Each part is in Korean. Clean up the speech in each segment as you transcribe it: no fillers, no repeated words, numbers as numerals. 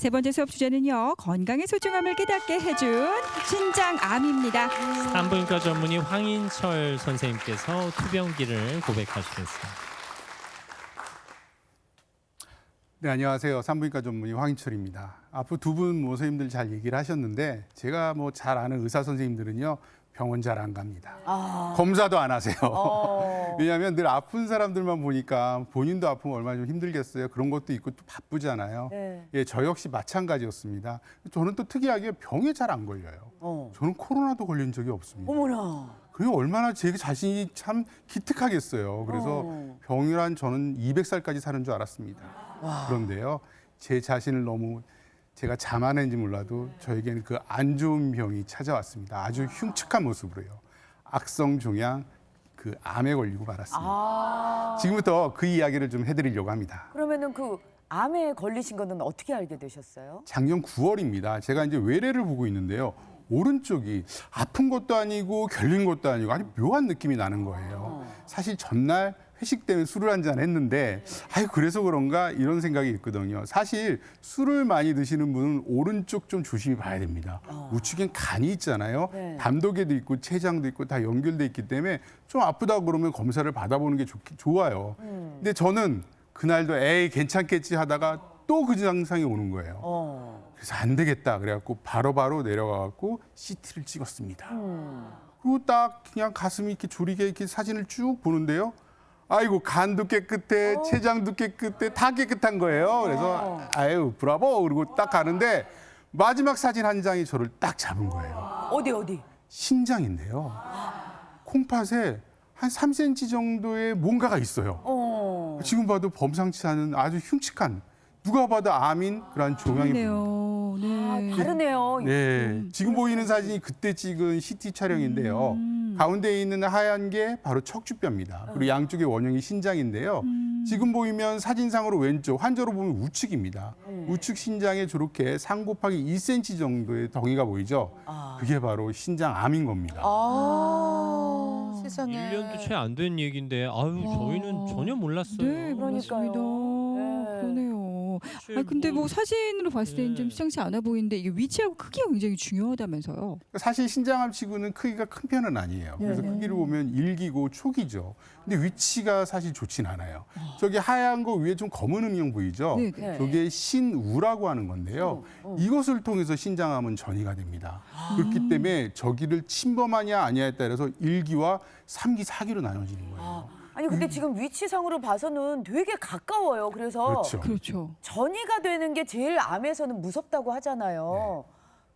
세 번째 수업 주제는요. 건강의 소중함을 깨닫게 해준 신장암입니다. 산부인과 전문의 황인철 선생님께서 투병기를 고백하시겠습니다. 네, 안녕하세요. 산부인과 전문의 황인철입니다. 앞으로 두 분 선생님들 잘 얘기를 하셨는데 제가 잘 아는 의사 선생님들은요. 병원 잘 안 갑니다. 검사도 안 하세요. 왜냐하면 늘 아픈 사람들만 보니까 본인도 아프면 얼마나 좀 힘들겠어요. 그런 것도 있고 또 바쁘잖아요. 네. 예, 저 역시 마찬가지였습니다. 저는 또 특이하게 병에 잘 안 걸려요. 저는 코로나도 걸린 적이 없습니다. 어머나. 그리고 얼마나 제 자신이 참 기특하겠어요. 그래서 병이란 저는 200살까지 사는 줄 알았습니다. 그런데요, 제 자신을 너무 제가 자만했는지 몰라도 저에게는 그 안 좋은 병이 찾아왔습니다. 아주 흉측한 모습으로요. 악성 종양, 그 암에 걸리고 말았습니다. 지금부터 그 이야기를 좀 해드리려고 합니다. 그러면은 그 암에 걸리신 거는 어떻게 알게 되셨어요? 작년 9월입니다. 제가 이제 외래를 보고 있는데요. 오른쪽이 아픈 것도 아니고 결린 것도 아니고 아주 묘한 느낌이 나는 거예요. 사실 전날 회식 때문에 술을 한잔 했는데 그래서 그런가 이런 생각이 있거든요. 사실 술을 많이 드시는 분은 오른쪽 좀 조심히 봐야 됩니다. 우측엔 간이 있잖아요. 네. 담독에도 있고 췌장도 있고 다 연결돼 있기 때문에 좀 아프다 그러면 검사를 받아보는 게 좋아요. 근데 저는 그날도 에이 괜찮겠지 하다가 또 그 증상이 오는 거예요. 그래서 안 되겠다 그래갖고 바로바로 내려가갖고 CT를 찍었습니다. 그리고 딱 그냥 가슴이 이렇게 조리게 이렇게 사진을 쭉 보는데요. 아이고 간도 깨끗해, 췌장도 깨끗해, 다 깨끗한 거예요. 그래서 아유 브라보 그리고 딱 가는데 마지막 사진 한 장이 저를 딱 잡은 거예요. 어디? 신장인데요. 콩팥에 한 3cm 정도의 뭔가가 있어요. 지금 봐도 범상치 않은 아주 흉측한 누가 봐도 암인 그런 종양이 그러네요. 네. 다르네요. 네, 지금 보이는 사진이 그때 찍은 CT 촬영인데요. 가운데 있는 하얀 게 바로 척추뼈입니다. 그리고 양쪽의 원형이 신장인데요. 지금 보이면 사진상으로 왼쪽, 환자로 보면 우측입니다. 우측 신장에 저렇게 3 곱하기 2cm 정도의 덩이가 보이죠? 그게 바로 신장암인 겁니다. 세상에. 1년도 채 안 된 얘기인데 저희는 전혀 몰랐어요. 네, 그러니까요. 그렇습니다. 네. 그러네요. 근데 사진으로 봤을 때는 좀 시장치 않아 보이는데 이게 위치하고 크기가 굉장히 중요하다면서요. 사실 신장암 치고는 크기가 큰 편은 아니에요. 그래서 크기를 보면 일기고 초기죠. 근데 위치가 사실 좋진 않아요. 저기 하얀 거 위에 좀 검은 음영 보이죠? 네. 저게 신우라고 하는 건데요. 이것을 통해서 신장암은 전이가 됩니다. 그렇기 때문에 저기를 침범하냐 아니냐에 따라서 1기와 3기, 4기로 나눠지는 거예요. 아니 근데 지금 위치상으로 봐서는 되게 가까워요. 그래서 그렇죠. 전이가 되는 게 제일 암에서는 무섭다고 하잖아요.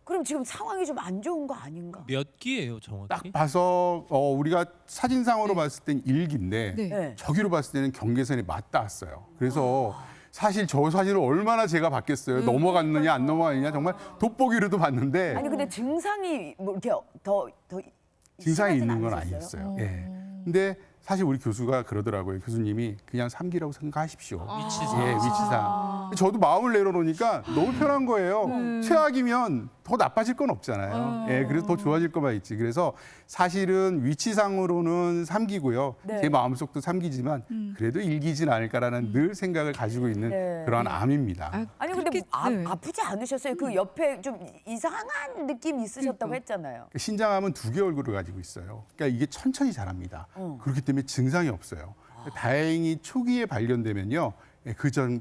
그럼 지금 상황이 좀 안 좋은 거 아닌가? 몇 기예요, 정확히? 딱 봐서 우리가 사진상으로 봤을 땐 1기인데 네. 저기로 봤을 때는 경계선에 맞닿았어요. 그래서 사실 저 사진을 얼마나 제가 봤겠어요. 넘어갔느냐 안 넘어갔느냐 정말 돋보기로도 봤는데 아니 근데 증상이 뭐 이렇게 더 증상이 심하진 있는 건 않으셨어요? 아니었어요. 예. 근데 사실 우리 교수가 그러더라고요. 교수님이 그냥 3기라고 생각하십시오. 위치상. 예, 위치상. 저도 마음을 내려놓으니까 너무 편한 거예요. 최악이면 더 나빠질 건 없잖아요. 예, 그래서 더 좋아질 것만 있지. 그래서 사실은 위치상으로는 3기고요. 네. 제 마음속도 3기지만 그래도 1기진 않을까라는 늘 생각을 가지고 있는 네. 그러한 암입니다. 아니 근데 그렇게- 뭐 네. 아프지 않으셨어요? 그 옆에 좀 이상한 느낌 있으셨다고 했잖아요. 신장암은 2개 얼굴을 가지고 있어요. 그러니까 이게 천천히 자랍니다. 그렇기 때문에 증상이 없어요. 다행히 초기에 발견되면요.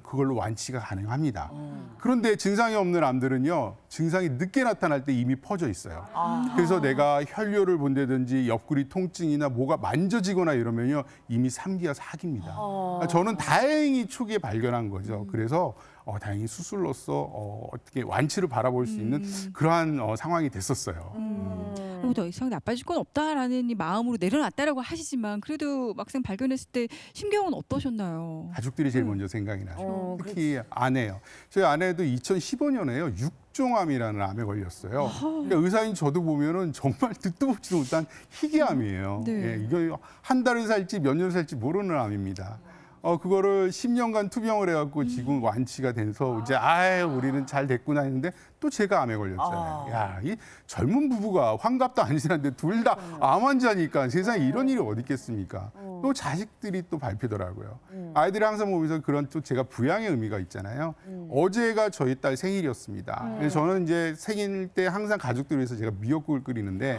그걸로 완치가 가능합니다. 그런데 증상이 없는 암들은요. 증상이 늦게 나타날 때 이미 퍼져 있어요. 그래서 내가 혈뇨를 본다든지 옆구리 통증이나 뭐가 만져지거나 이러면요. 이미 3기와 4기입니다. 저는 다행히 초기에 발견한 거죠. 그래서 다행히 수술로서 어떻게 완치를 바라볼 수 있는 그러한 상황이 됐었어요. 더 이상 나빠질 건 없다라는 이 마음으로 내려놨다라고 하시지만 그래도 막상 발견했을 때 심경은 어떠셨나요? 가족들이 제일 먼저 생각이 나죠. 특히 아내요. 저희 아내도 2015년에요. 육종암이라는 암에 걸렸어요. 그러니까 의사인 저도 보면은 정말 듣도 보지도 못한 희귀암이에요. 네. 예, 이거 한 달을 살지 몇 년을 살지 모르는 암입니다. 그거를 10년간 투병을 해갖고 지금 완치가 돼서 이제 우리는 잘 됐구나 했는데 또 제가 암에 걸렸잖아요. 야, 이 젊은 부부가 환갑도 안 지났는데 둘 다 암 환자니까 세상에 이런 일이 어디 있겠습니까? 또 자식들이 또 밟히더라고요. 아이들이 항상 보면서 그런 또 제가 부양의 의미가 있잖아요. 어제가 저희 딸 생일이었습니다. 그래서 저는 이제 생일 때 항상 가족들 위해서 제가 미역국을 끓이는데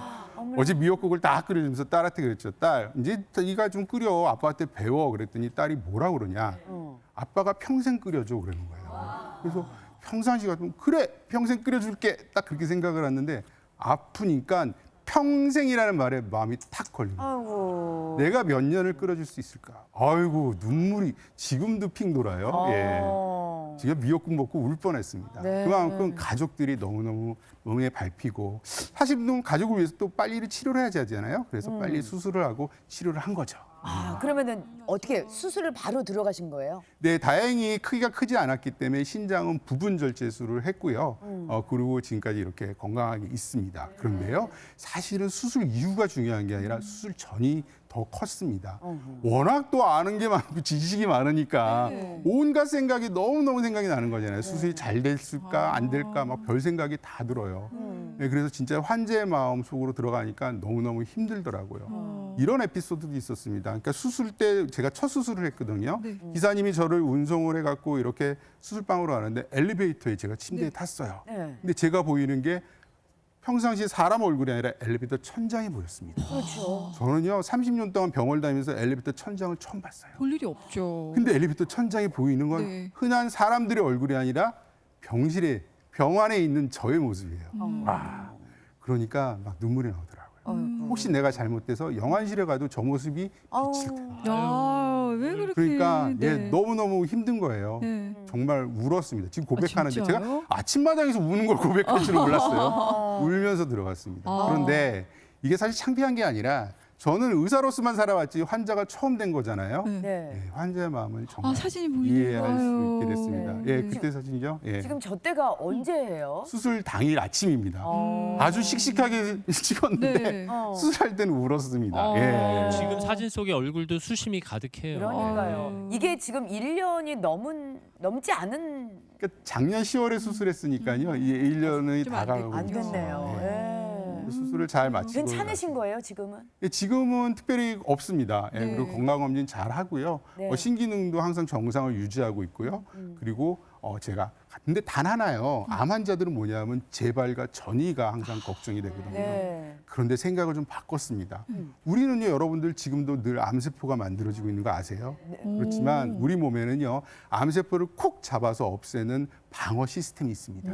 어제 미역국을 딱 끓여주면서 딸한테 그랬죠. 딸, 이제 네가 좀 끓여. 아빠한테 배워. 그랬더니 딸이 뭐라 그러냐. 아빠가 평생 끓여줘. 그러는 거예요. 그래서 평상시가 좀 그래 평생 끓여줄게 딱 그렇게 생각을 했는데 아프니까 평생이라는 말에 마음이 탁 걸린 거예요. 아이고. 내가 몇 년을 끓여줄 수 있을까? 아이고 눈물이 지금도 핑 돌아요. 예. 제가 미역국 먹고 울 뻔했습니다. 네. 그만큼 가족들이 너무너무 응에 밟히고 사실 가족을 위해서 또 빨리 치료를 해야 하잖아요. 그래서 빨리 수술을 하고 치료를 한 거죠. 아, 그러면은 어떻게 수술을 바로 들어가신 거예요? 네, 다행히 크기가 크지 않았기 때문에 신장은 부분 절제술을 했고요. 그리고 지금까지 이렇게 건강하게 있습니다. 그런데요, 사실은 수술 이후가 중요한 게 아니라 수술 전이 더 컸습니다. 워낙 또 아는 게 많고 지식이 많으니까 온갖 생각이 너무너무 생각이 나는 거잖아요. 수술이 잘 됐을까 안 될까 막 별 생각이 다 들어요. 네, 그래서 진짜 환자의 마음 속으로 들어가니까 너무너무 힘들더라고요. 이런 에피소드도 있었습니다. 그러니까 수술 때 제가 첫 수술을 했거든요. 네. 기사님이 저를 운송을 해갖고 이렇게 수술방으로 가는데 엘리베이터에 제가 침대에 네. 탔어요. 네. 근데 제가 보이는 게 평상시 사람 얼굴이 아니라 엘리베이터 천장이 보였습니다. 그렇죠. 저는요 30년 동안 병원을 다니면서 엘리베이터 천장을 처음 봤어요. 볼 일이 없죠. 근데 엘리베이터 천장이 보이는 건 네. 흔한 사람들의 얼굴이 아니라 병 안에 있는 저의 모습이에요. 와, 그러니까 막 눈물이 나오더라고요. 아이고. 혹시 내가 잘못돼서 영안실에 가도 저 모습이 아우. 비칠까? 야, 왜 그렇게? 그러니까 네. 예, 너무너무 힘든 거예요. 네. 정말 울었습니다. 지금 고백하는데 진짜요? 제가 아침마당에서 우는 걸 고백할 줄은 몰랐어요. 울면서 들어갔습니다. 아. 그런데 이게 사실 창피한 게 아니라 저는 의사로서만 살아왔지 환자가 처음 된 거잖아요. 네. 네. 예, 환자의 마음을 정말 사진이 보이네요. 이해할 수 아유. 있게 됐습니다. 네. 예, 그때 사진이죠. 예. 지금 저 때가 언제예요? 수술 당일 아침입니다. 어. 아주 씩씩하게 찍었는데 네. 수술할 때는 울었습니다. 어. 예. 지금 사진 속의 얼굴도 수심이 가득해요. 그러니까요. 아유. 이게 지금 1년이 넘지 않은 그러니까 작년 10월에 수술했으니까요. 이 1년이 좀안 다가가고 안 있죠. 됐네요. 예. 예. 수술을 잘 마치고 괜찮으신 거예요, 지금은? 예, 지금은 특별히 없습니다. 예, 네. 그리고 건강검진 잘 하고요. 네. 신기능도 항상 정상을 유지하고 있고요. 그리고 제가 근데 단 하나요. 암 환자들은 뭐냐면 재발과 전이가 항상 걱정이 되거든요. 네. 그런데 생각을 좀 바꿨습니다. 우리는요, 여러분들 지금도 늘 암세포가 만들어지고 있는 거 아세요? 그렇지만 우리 몸에는요, 암세포를 콕 잡아서 없애는 방어 시스템이 있습니다.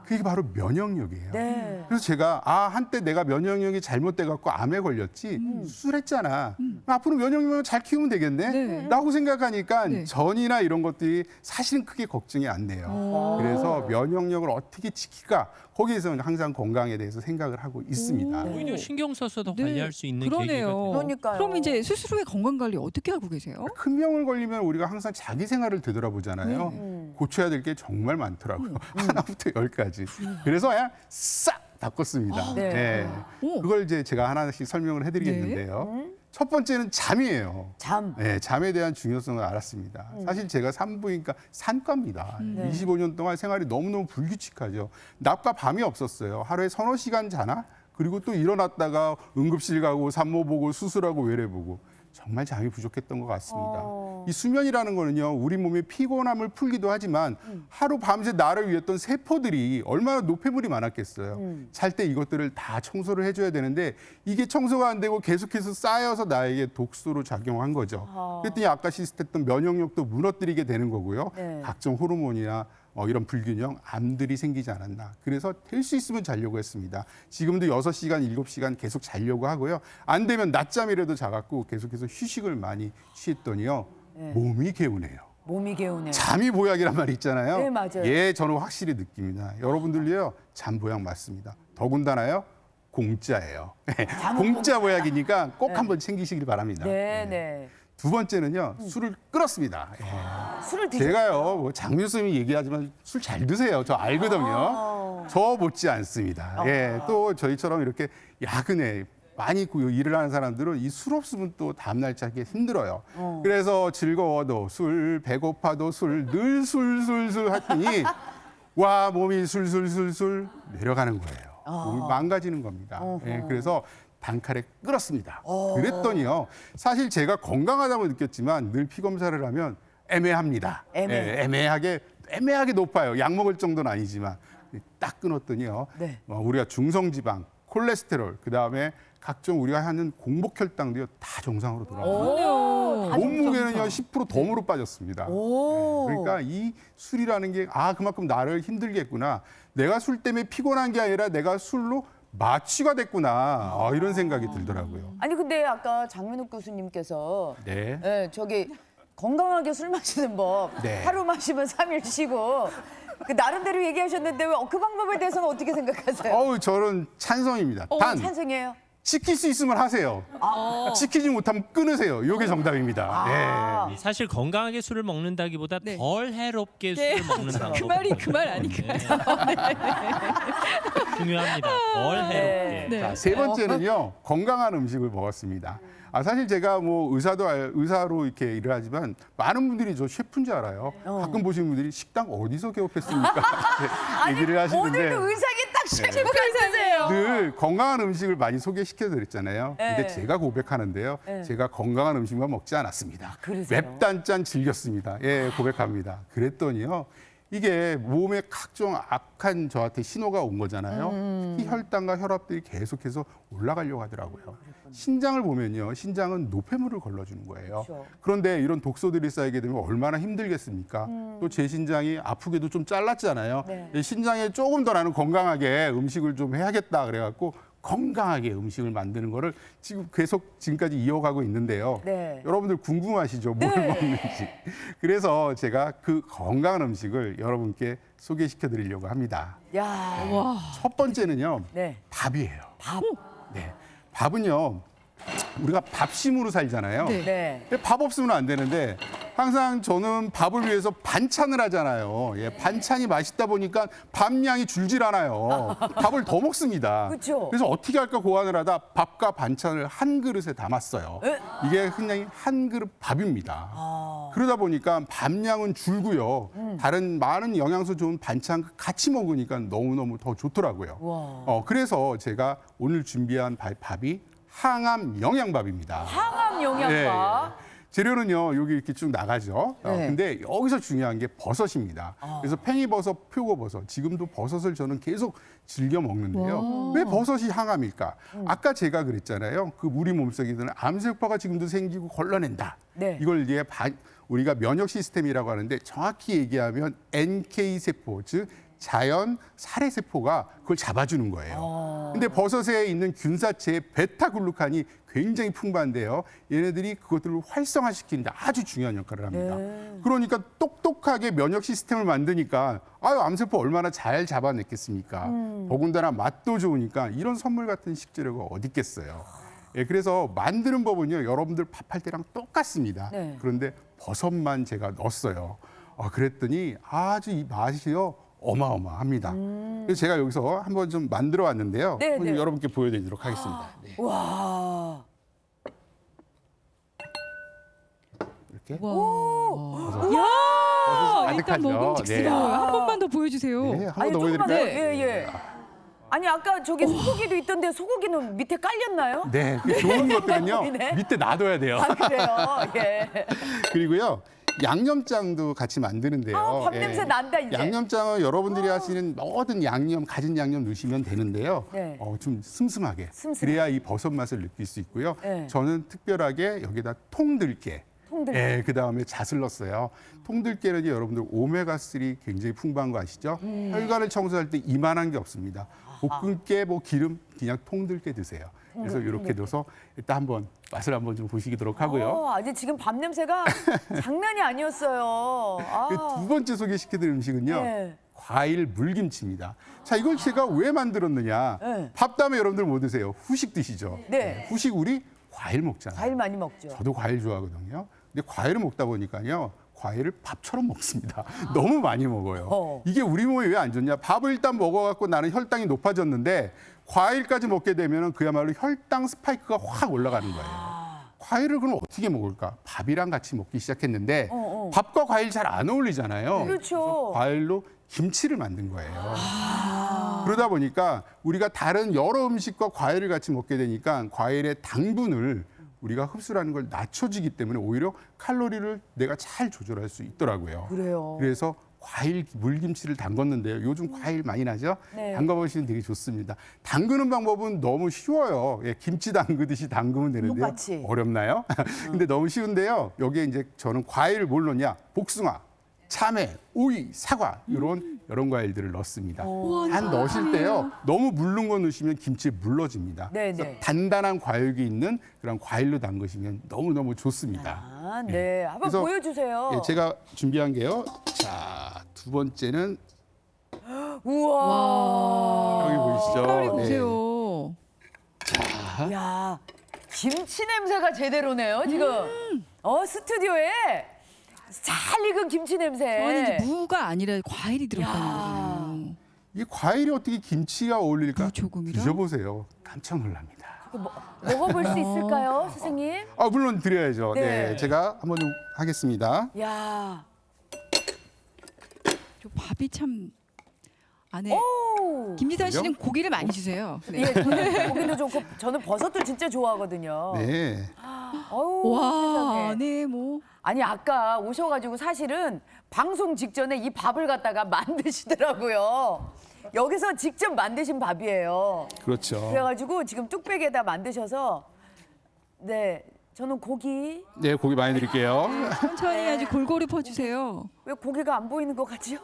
그게 바로 면역력이에요. 네. 그래서 제가 한때 내가 면역력이 잘못돼 갖고 암에 걸렸지 수술했잖아. 앞으로 면역력을 잘 키우면 되겠네. 네. 라고 생각하니까 네. 전이나 이런 것들이 사실은 크게 걱정이 안 돼요. 그래서 면역력을 어떻게 지킬까? 거기에서는 항상 건강에 대해서 생각을 하고 있습니다. 오. 오히려 신경 써서 더 네. 관리할 수 있는 계기가 그러네요. 돼요. 그러니까요. 그럼 이제 수술 후에 건강 관리 어떻게 하고 계세요? 큰 병을 걸리면 우리가 항상 자기 생활을 되돌아보잖아요. 고쳐야 될 게 정말 많더라고요. 하나부터 열까지. 그래서 그냥 싹 바꿨습니다. 네. 네. 오. 그걸 이제 제가 하나씩 설명을 해드리겠는데요. 첫 번째는 잠이에요. 잠. 네, 잠에 대한 중요성을 알았습니다. 사실 제가 산부인과 산과입니다. 네. 25년 동안 생활이 너무너무 불규칙하죠. 낮과 밤이 없었어요. 하루에 서너 시간 자나? 그리고 또 일어났다가 응급실 가고 산모 보고 수술하고 외래 보고 정말 잠이 부족했던 것 같습니다. 이 수면이라는 거는요, 우리 몸의 피곤함을 풀기도 하지만 하루 밤새 나를 위했던 세포들이 얼마나 노폐물이 많았겠어요. 잘 때 이것들을 다 청소를 해줘야 되는데 이게 청소가 안 되고 계속해서 쌓여서 나에게 독소로 작용한 거죠. 그랬더니 아까 시스템했던 면역력도 무너뜨리게 되는 거고요. 네. 각종 호르몬이나 이런 불균형, 암들이 생기지 않았나. 그래서 될 수 있으면 자려고 했습니다. 지금도 6시간, 7시간 계속 자려고 하고요. 안 되면 낮잠이라도 자갖고 계속해서 휴식을 많이 취했더니요. 네. 몸이 개운해요. 몸이 개운해요. 잠이 보약이란 말이 있잖아요. 네, 맞아요. 예, 저는 확실히 느낍니다. 여러분들도요, 잠 보약 맞습니다. 더군다나요, 공짜예요. 공짜 보약이니까 꼭 한번 챙기시길 바랍니다. 네, 네. 두 번째는요, 술을 끊었습니다. 예. 술을 드세요. 제가요, 뭐 장교수님이 얘기하지만 술 잘 드세요. 저 알거든요. 저 못지 않습니다. 예, 또 저희처럼 이렇게 야근에 많이 일을 하는 사람들은 이 술 없으면 또 다음날 자기 힘들어요. 그래서 즐거워도 술, 배고파도 술, 늘 술 했더니 와, 몸이 술술 내려가는 거예요. 몸이 망가지는 겁니다. 예, 그래서 단칼에 끓었습니다. 그랬더니요. 사실 제가 건강하다고 느꼈지만 늘 피 검사를 하면 애매합니다. 애매하게 높아요. 약 먹을 정도는 아니지만 딱 끊었더니요. 네. 우리가 중성지방, 콜레스테롤, 그다음에 각종 우리가 하는 공복혈당도요 다 정상으로 돌아옵니다. 오, 다 몸무게는요 정상. 10% 덤으로 빠졌습니다. 오. 그러니까 이 술이라는 게 그만큼 나를 힘들겠구나. 내가 술 때문에 피곤한 게 아니라 내가 술로 마취가 됐구나. 이런 생각이 들더라고요. 아니 근데 아까 장민욱 교수님께서 네. 저기 건강하게 술 마시는 법 네. 하루 마시면 3일 쉬고 그 나름대로 얘기하셨는데 그 방법에 대해서는 어떻게 생각하세요? 저는 찬성입니다. 단 찬성해요? 지킬 수 있으면 하세요. 지키지 못하면 끊으세요. 이게 정답입니다. 네. 사실 건강하게 술을 먹는다기보다 네. 덜 해롭게 네. 술을 먹는 방법. 그 말이 그 말 아닌가요? 중요합니다. 덜 해롭게. 네. 자, 세 번째는요. 건강한 음식을 먹었습니다. 사실 제가 뭐 의사로 이렇게 일을 하지만 많은 분들이 저 셰프인 줄 알아요. 가끔 보시는 분들이 식당 어디서 개업했습니까? 이렇게 얘기를 하시는데 오늘도 의상이 딱 셰프 같으세요. 늘 건강한 음식을 많이 소개시켜 드렸잖아요. 근데 네. 제가 고백하는데요. 네. 제가 건강한 음식만 먹지 않았습니다. 그러세요? 맵단짠 즐겼습니다. 예, 고백합니다. 그랬더니요. 이게 몸에 각종 악한 저한테 신호가 온 거잖아요. 특히 혈당과 혈압들이 계속해서 올라가려고 하더라고요. 신장을 보면요. 신장은 노폐물을 걸러주는 거예요. 그렇죠. 그런데 이런 독소들이 쌓이게 되면 얼마나 힘들겠습니까? 또 제 신장이 아프게도 좀 잘랐잖아요. 네. 이 신장에 조금 더 나는 건강하게 음식을 좀 해야겠다 그래갖고 건강하게 음식을 만드는 거를 지금 계속 지금까지 이어가고 있는데요. 네. 여러분들 궁금하시죠? 뭘 먹는지. 그래서 제가 그 건강한 음식을 여러분께 소개시켜 드리려고 합니다. 야, 와. 첫 번째는요. 네. 밥이에요. 밥. 네. 밥은요. 우리가 밥심으로 살잖아요. 네. 네. 근데 밥 없으면 안 되는데 항상 저는 밥을 위해서 반찬을 하잖아요. 예, 반찬이 맛있다 보니까 밥량이 줄질 않아요. 밥을 더 먹습니다. 그쵸. 그래서 어떻게 할까 고안을 하다 밥과 반찬을 한 그릇에 담았어요. 에? 이게 그냥 한 그릇 밥입니다. 그러다 보니까 밥량은 줄고요. 다른 많은 영양소 좋은 반찬 같이 먹으니까 너무너무 더 좋더라고요. 와. 그래서 제가 오늘 준비한 밥이 항암 영양밥입니다. 항암 예, 영양밥. 예. 재료는요 여기 이렇게 쭉 나가죠. 네. 근데 여기서 중요한 게 버섯입니다. 그래서 팽이버섯, 표고버섯. 지금도 버섯을 저는 계속 즐겨 먹는데요. 왜 버섯이 항암일까? 아까 제가 그랬잖아요. 그 우리 몸속에 있는 암세포가 지금도 생기고 걸러낸다. 네. 이걸 이제 우리가 면역 시스템이라고 하는데 정확히 얘기하면 NK 세포, 즉 자연 살해 세포가 그걸 잡아주는 거예요. 근데 버섯에 있는 균사체의 베타글루칸이 굉장히 풍부한데요. 얘네들이 그것들을 활성화시키는데 아주 중요한 역할을 합니다. 그러니까 똑똑하게 면역 시스템을 만드니까 암세포 얼마나 잘 잡아냈겠습니까? 더군다나 맛도 좋으니까 이런 선물 같은 식재료가 어디 있겠어요. 예, 그래서 만드는 법은요. 여러분들 밥할 때랑 똑같습니다. 네. 그런데 버섯만 제가 넣었어요. 그랬더니 아주 이 맛이요. 어마어마합니다. 그래서 제가 여기서 한번 좀 만들어 왔는데요. 네, 네. 여러분께 보여드리도록 하겠습니다. 네. 와. 이렇게 와. 버섯 야, 일단 가득하죠. 먹음직스러워요. 한 번만 더 보여주세요. 네, 한 번 아니 더 조금만 더. 보여드릴까요? 예. 아니 아까 저기 소고기도 있던데 소고기는 밑에 깔렸나요? 네, 그 좋은 것들은요 보이네. 밑에 놔둬야 돼요. 아 그래요. 예. 그리고요 양념장도 같이 만드는데요. 밥 냄새 난다, 이제. 양념장은 여러분들이 하시는 모든 양념, 가진 양념 넣으시면 되는데요. 네. 좀 슴슴하게. 슴슴하게. 그래야 이 버섯 맛을 느낄 수 있고요. 네. 저는 특별하게 여기다 통들깨. 통들깨. 네, 그 다음에 잣을 넣었어요. 통들깨는 여러분들 오메가3 굉장히 풍부한 거 아시죠? 혈관을 청소할 때 이만한 게 없습니다. 볶음깨, 기름, 그냥 통들깨 드세요. 그래서 이렇게 넣어서 일단 한번 맛을 한번 좀 보시도록 하고요. 아니 지금 밥 냄새가 장난이 아니었어요. 아. 그 두 번째 소개시켜드릴 음식은요. 네. 과일 물김치입니다. 자, 이걸 제가 왜 만들었느냐. 네. 밥 다음에 여러분들 뭐 드세요? 후식 드시죠? 네. 후식 우리 과일 먹잖아요. 과일 많이 먹죠. 저도 과일 좋아하거든요. 근데 과일을 먹다 보니까요. 과일을 밥처럼 먹습니다. 너무 많이 먹어요. 이게 우리 몸에 왜 안 좋냐? 밥을 일단 먹어갖고 나는 혈당이 높아졌는데 과일까지 먹게 되면 그야말로 혈당 스파이크가 확 올라가는 거예요. 과일을 그럼 어떻게 먹을까? 밥이랑 같이 먹기 시작했는데 밥과 과일 잘 안 어울리잖아요. 그렇죠. 그래서 과일로 김치를 만든 거예요. 그러다 보니까 우리가 다른 여러 음식과 과일을 같이 먹게 되니까 과일의 당분을 우리가 흡수하는 걸 낮춰지기 때문에 오히려 칼로리를 내가 잘 조절할 수 있더라고요. 그래요. 그래서 과일 물김치를 담궜는데요. 요즘 과일 많이 나죠? 네. 담가보시면 되게 좋습니다. 담그는 방법은 너무 쉬워요. 예, 김치 담그듯이 담그면 되는데요. 똑같이. 어렵나요? 근데 너무 쉬운데요. 여기에 이제 저는 과일을 뭘 넣냐? 복숭아, 참외, 오이, 사과 이런 과일들을 넣습니다. 단 넣으실 때요. 너무 물른 거 넣으시면 김치에 물러집니다. 네, 그래서 네. 단단한 과육이 있는 그런 과일로 담그시면 너무너무 좋습니다. 아, 네. 한번 그래서, 보여주세요. 예, 제가 준비한 게요. 자, 두 번째는 우와. 여기 보이시죠? 색깔이 네. 보세요. 야, 김치 냄새가 제대로네요, 지금. 스튜디오에 잘 익은 김치 냄새. 아니 이제 무가 아니라 과일이 들어가는 야. 거잖아요. 이 과일이 어떻게 김치가 어울릴까? 무조금이랑? 드셔보세요. 깜짝 놀랍니다. 먹어볼 수 있을까요, 선생님? 아, 물론 드려야죠. 네. 네, 제가 한번 좀 하겠습니다. 야, 저 밥이 참 안에 오. 김지선 그죠? 씨는 고기를 많이 주세요. 네. 예, 저는 고기도 좋고 저는 버섯도 진짜 좋아하거든요. 네. 어우, 와, 세상에. 네, 뭐 아니 아까 오셔가지고 사실은 방송 직전에 이 밥을 갖다가 만드시더라고요. 여기서 직접 만드신 밥이에요. 그렇죠. 그래가지고 지금 뚝배기에다 만드셔서 네 저는 고기 네, 고기 많이 드릴게요. 천천히 아주 골고루 퍼주세요. 왜 고기가 안 보이는 것 같죠?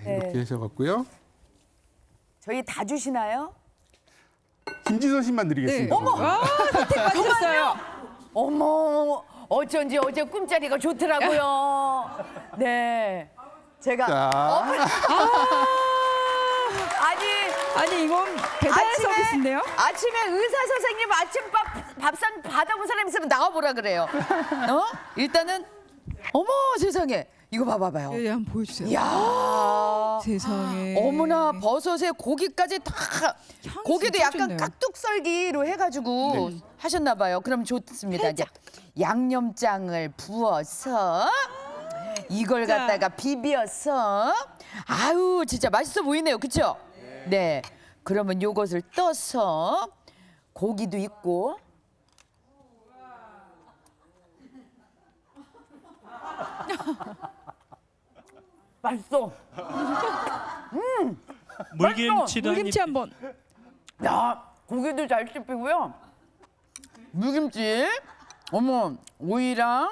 네, 이렇게 하셔갖고요. 저희 다 주시나요? 김지선 씨만 드리겠습니다. 어머, 아, 선택 받으셨어요. 어머 어쩐지 어제 꿈자리가 좋더라고요. 네 제가 자, 아니 이건 배달 서비스인데요? 아침에 의사 선생님 아침밥 밥상 받아본 사람 있으면 나와보라 그래요. 일단은 어머 세상에 이거 봐봐요. 예, 한번 보여주세요. 이야 세상에. 어머나 버섯에 고기까지 다 향이 고기도 진짜 약간 좋네요. 깍둑썰기로 해가지고 하셨나 봐요. 그럼 좋습니다. 이제 양념장을 부어서 이걸 자. 갖다가 비벼서 아유 진짜 맛있어 보이네요. 그렇죠? 네. 그러면 요것을 떠서 고기도 있고 맛있어. 물김치도 물김치 한번. 야 고기도 잘 씹히고요. 물김치, 어머 오이랑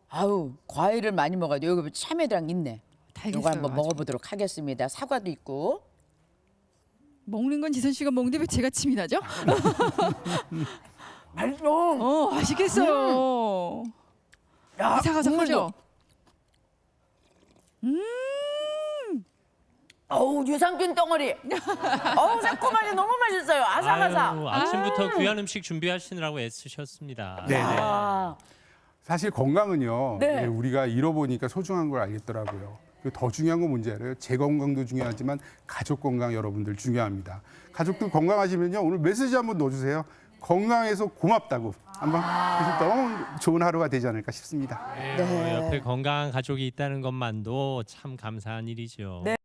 아우 과일을 많이 먹어야 돼. 여기 참외랑 있네. 달겠어요. 이거 한번 아주. 먹어보도록 하겠습니다. 사과도 있고. 먹는 건 지선 씨가 먹는데 왜 제가 침이 나죠? 맛있어. 맛있겠어요. 야, 아삭아삭하죠? 어우 유산균 덩어리. 어우 새콤하니 너무 맛있어요. 아삭아삭. 아유, 아침부터 귀한 음식 준비하시느라고 애쓰셨습니다. 네, 네. 아, 사실 건강은요. 네. 예, 우리가 잃어보니까 소중한 걸 알겠더라고요. 그리고 더 중요한 건 뭔지 알아요? 제 건강도 중요하지만 가족 건강 여러분들 중요합니다. 가족들 건강하시면요. 오늘 메시지 한번 넣어주세요. 건강해서 고맙다고 한번 그래서 너무 좋은 하루가 되지 않을까 싶습니다. 네, 옆에 건강한 가족이 있다는 것만도 참 감사한 일이죠. 네.